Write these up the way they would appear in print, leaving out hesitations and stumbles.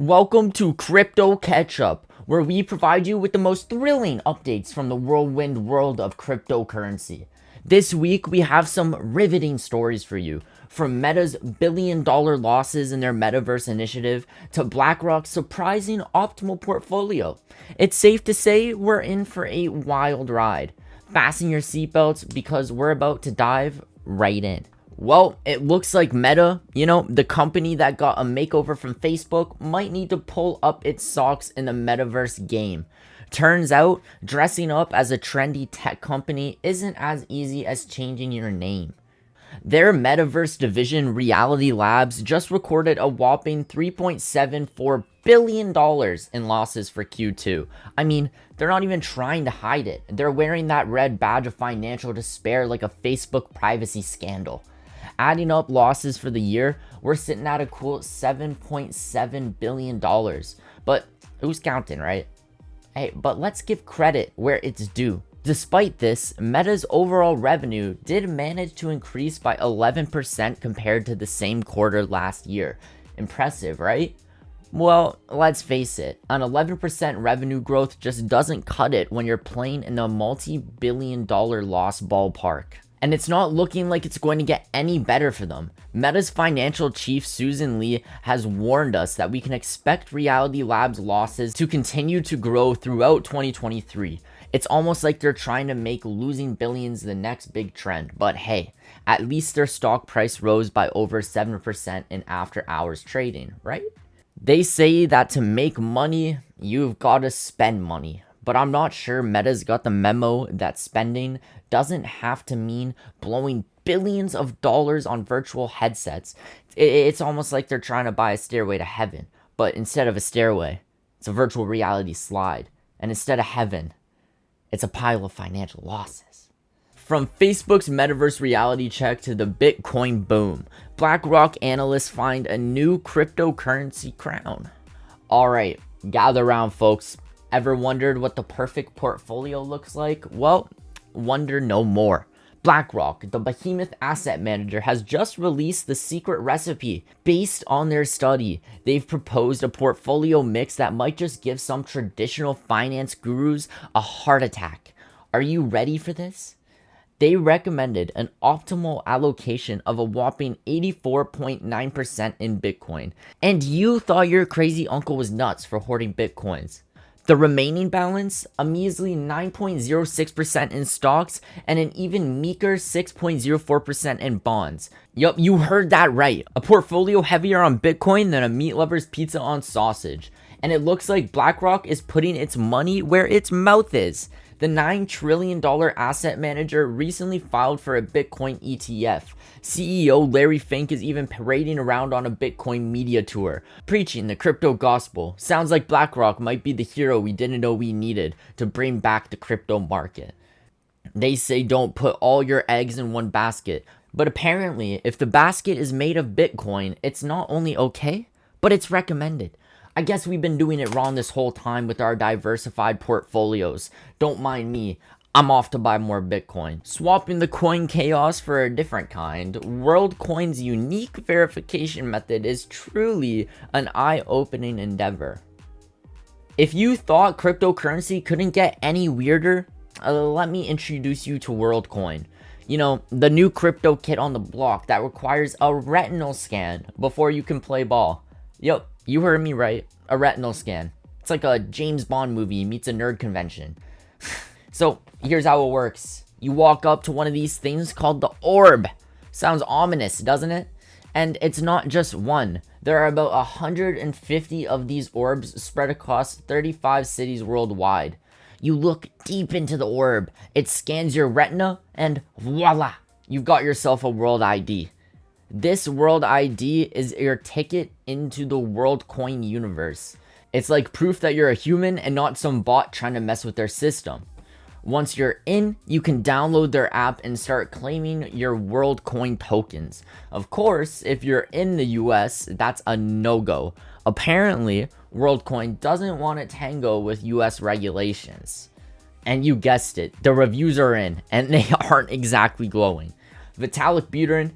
Welcome to Crypto Catchup, where we provide you with the most thrilling updates from the whirlwind world of cryptocurrency. This week, we have some riveting stories for you, from Meta's billion-dollar losses in their metaverse initiative to BlackRock's surprising optimal portfolio. It's safe to say we're in for a wild ride. Fasten your seatbelts because we're about to dive right in. Well, it looks like Meta, the company that got a makeover from Facebook, might need to pull up its socks in the metaverse game. Turns out, dressing up as a trendy tech company isn't as easy as changing your name. Their metaverse division, Reality Labs, just recorded a whopping $3.74 billion in losses for Q2. I mean, they're not even trying to hide it. They're wearing that red badge of financial despair like a Facebook privacy scandal. Adding up losses for the year, we're sitting at a cool $7.7 billion. But who's counting, right? Hey, but let's give credit where it's due. Despite this, Meta's overall revenue did manage to increase by 11% compared to the same quarter last year. Impressive, right? Well, let's face it, an 11% revenue growth just doesn't cut it when you're playing in the multi-billion-dollar loss ballpark. And it's not looking like it's going to get any better for them. Meta's financial chief, Susan Lee, has warned us that we can expect Reality Labs losses to continue to grow throughout 2023. It's almost like they're trying to make losing billions the next big trend. But hey, at least their stock price rose by over 7% in after-hours trading, right? They say that to make money, you've got to spend money. But I'm not sure Meta's got the memo that spending doesn't have to mean blowing billions of dollars on virtual headsets. It's almost like they're trying to buy a stairway to heaven. But instead of a stairway, it's a virtual reality slide. And instead of heaven, it's a pile of financial losses. From Facebook's metaverse reality check to the Bitcoin boom, BlackRock analysts find a new cryptocurrency crown. Alright, gather around, folks. Ever wondered what the perfect portfolio looks like? Well, wonder no more. BlackRock, the behemoth asset manager, has just released the secret recipe. Based on their study, they've proposed a portfolio mix that might just give some traditional finance gurus a heart attack. Are you ready for this? They recommended an optimal allocation of a whopping 84.9% in Bitcoin. And you thought your crazy uncle was nuts for hoarding Bitcoins. The remaining balance, a measly 9.06% in stocks and an even meeker 6.04% in bonds. Yup, you heard that right. A portfolio heavier on Bitcoin than a meat lover's pizza on sausage. And it looks like BlackRock is putting its money where its mouth is. The $9 trillion asset manager recently filed for a Bitcoin ETF. CEO Larry Fink is even parading around on a Bitcoin media tour, preaching the crypto gospel. Sounds like BlackRock might be the hero we didn't know we needed to bring back the crypto market. They say don't put all your eggs in one basket, but apparently if the basket is made of Bitcoin, it's not only okay, but it's recommended. I guess we've been doing it wrong this whole time with our diversified portfolios. Don't mind me. I'm off to buy more Bitcoin. Swapping the coin chaos for a different kind, Worldcoin's unique verification method is truly an eye-opening endeavor. If you thought cryptocurrency couldn't get any weirder, let me introduce you to Worldcoin. The new crypto kid on the block that requires a retinal scan before you can play ball. Yup. You heard me right, a retinal scan. It's like a James Bond movie meets a nerd convention. So, here's how it works. You walk up to one of these things called the orb. Sounds ominous, doesn't it? And it's not just one. There are about 150 of these orbs spread across 35 cities worldwide. You look deep into the orb, it scans your retina, and voila, you've got yourself a world ID. This world ID is your ticket into the Worldcoin universe. It's like proof that you're a human and not some bot trying to mess with their system. Once you're in, you can download their app and start claiming your Worldcoin tokens. Of course, if you're in the US, that's a no-go. Apparently, Worldcoin doesn't want to tango with US regulations. And you guessed it, the reviews are in, and they aren't exactly glowing. Vitalik Buterin,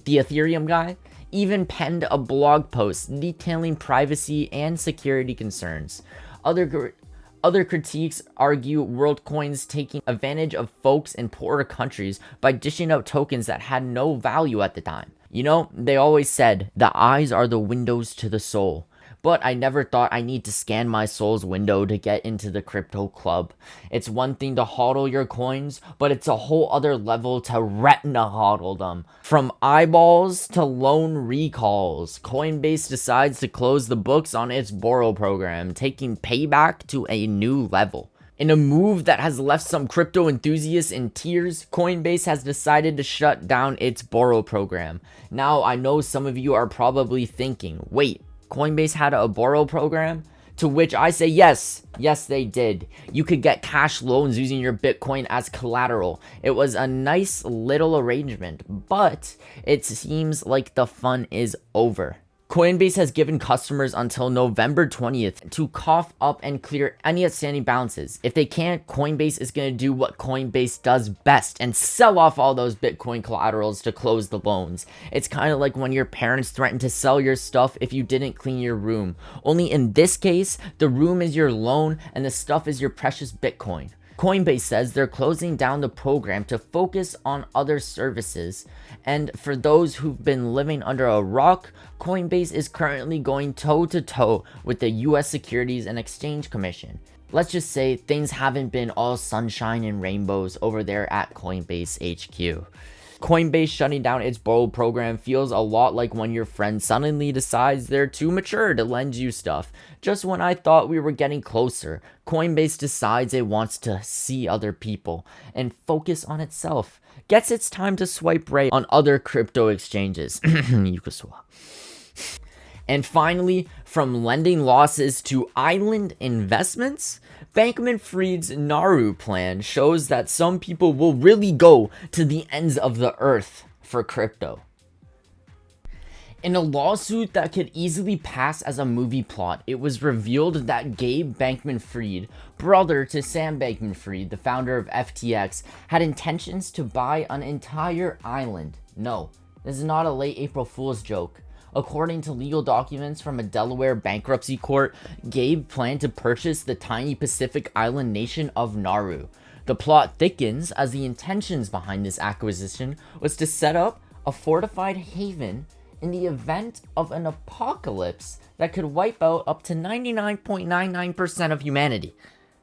the Ethereum guy, even penned a blog post detailing privacy and security concerns. Other critiques argue Worldcoin's taking advantage of folks in poorer countries by dishing out tokens that had no value at the time. You know, they always said, the eyes are the windows to the soul. But I never thought I need to scan my soul's window to get into the crypto club. It's one thing to hodl your coins, but it's a whole other level to retina hodl them. From eyeballs to loan recalls, Coinbase decides to close the books on its borrow program, taking payback to a new level. In a move that has left some crypto enthusiasts in tears, Coinbase has decided to shut down its borrow program. Now, I know some of you are probably thinking, wait, Coinbase had a borrow program? To which I say yes, they did. You could get cash loans using your Bitcoin as collateral. It was a nice little arrangement, but it seems like the fun is over. Coinbase has given customers until November 20th to cough up and clear any outstanding balances. If they can't, Coinbase is going to do what Coinbase does best and sell off all those Bitcoin collaterals to close the loans. It's kind of like when your parents threaten to sell your stuff if you didn't clean your room. Only in this case, the room is your loan and the stuff is your precious Bitcoin. Coinbase says they're closing down the program to focus on other services. And for those who've been living under a rock, Coinbase is currently going toe-to-toe with the US Securities and Exchange Commission. Let's just say things haven't been all sunshine and rainbows over there at Coinbase HQ. Coinbase shutting down its borrow program feels a lot like when your friend suddenly decides they're too mature to lend you stuff. Just when I thought we were getting closer, Coinbase decides it wants to see other people and focus on itself. Gets its time to swipe right on other crypto exchanges. And finally, from lending losses to island investments, Bankman-Fried's Nauru plan shows that some people will really go to the ends of the earth for crypto. In a lawsuit that could easily pass as a movie plot, it was revealed that Gabe Bankman-Fried, brother to Sam Bankman-Fried, the founder of FTX, had intentions to buy an entire island. No, this is not a late April Fool's joke. According to legal documents from a Delaware bankruptcy court, Gabe planned to purchase the tiny Pacific island nation of Nauru. The plot thickens as the intentions behind this acquisition was to set up a fortified haven in the event of an apocalypse that could wipe out up to 99.99% of humanity.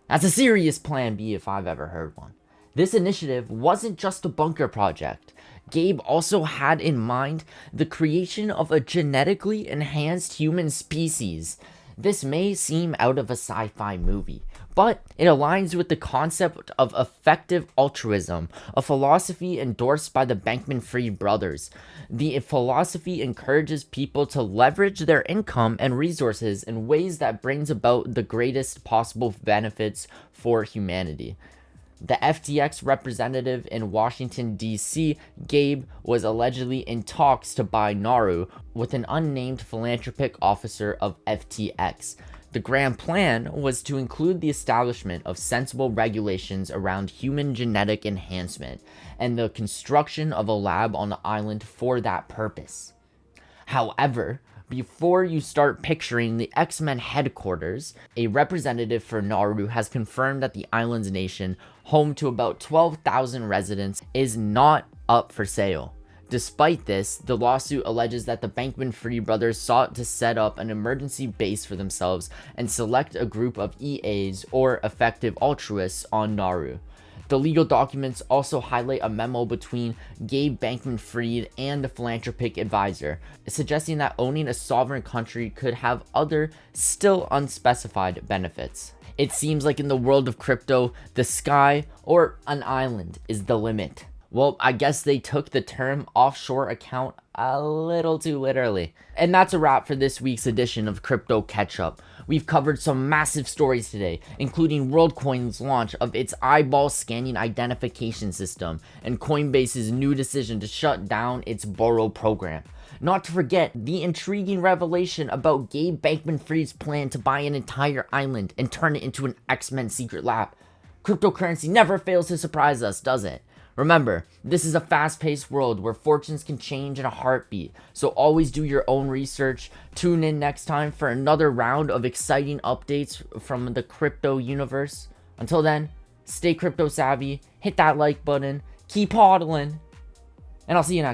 That's a serious plan B if I've ever heard one. This initiative wasn't just a bunker project. Gabe also had in mind the creation of a genetically enhanced human species. This may seem out of a sci-fi movie, but it aligns with the concept of effective altruism, a philosophy endorsed by the Bankman-Fried brothers. The philosophy encourages people to leverage their income and resources in ways that brings about the greatest possible benefits for humanity. The FTX representative in Washington, D.C., Gabe, was allegedly in talks to buy Nauru with an unnamed philanthropic officer of FTX. The grand plan was to include the establishment of sensible regulations around human genetic enhancement and the construction of a lab on the island for that purpose. However, before you start picturing the X-Men headquarters, a representative for Nauru has confirmed that the island's nation, home to about 12,000 residents, is not up for sale. Despite this, the lawsuit alleges that the Bankman-Fried brothers sought to set up an emergency base for themselves and select a group of EAs or effective altruists on Nauru. The legal documents also highlight a memo between Gabe Bankman-Fried and the philanthropic advisor, suggesting that owning a sovereign country could have other, still unspecified benefits. It seems like in the world of crypto, the sky or an island is the limit. Well, I guess they took the term offshore account a little too literally. And that's a wrap for this week's edition of Crypto Catchup. We've covered some massive stories today, including Worldcoin's launch of its eyeball scanning identification system and Coinbase's new decision to shut down its borrow program. Not to forget the intriguing revelation about Gabe Bankman-Fried's plan to buy an entire island and turn it into an X-Men secret lab. Cryptocurrency never fails to surprise us, does it? Remember, this is a fast-paced world where fortunes can change in a heartbeat, so always do your own research. Tune in next time for another round of exciting updates from the crypto universe. Until then, stay crypto savvy, hit that like button, keep hodling, and I'll see you next time.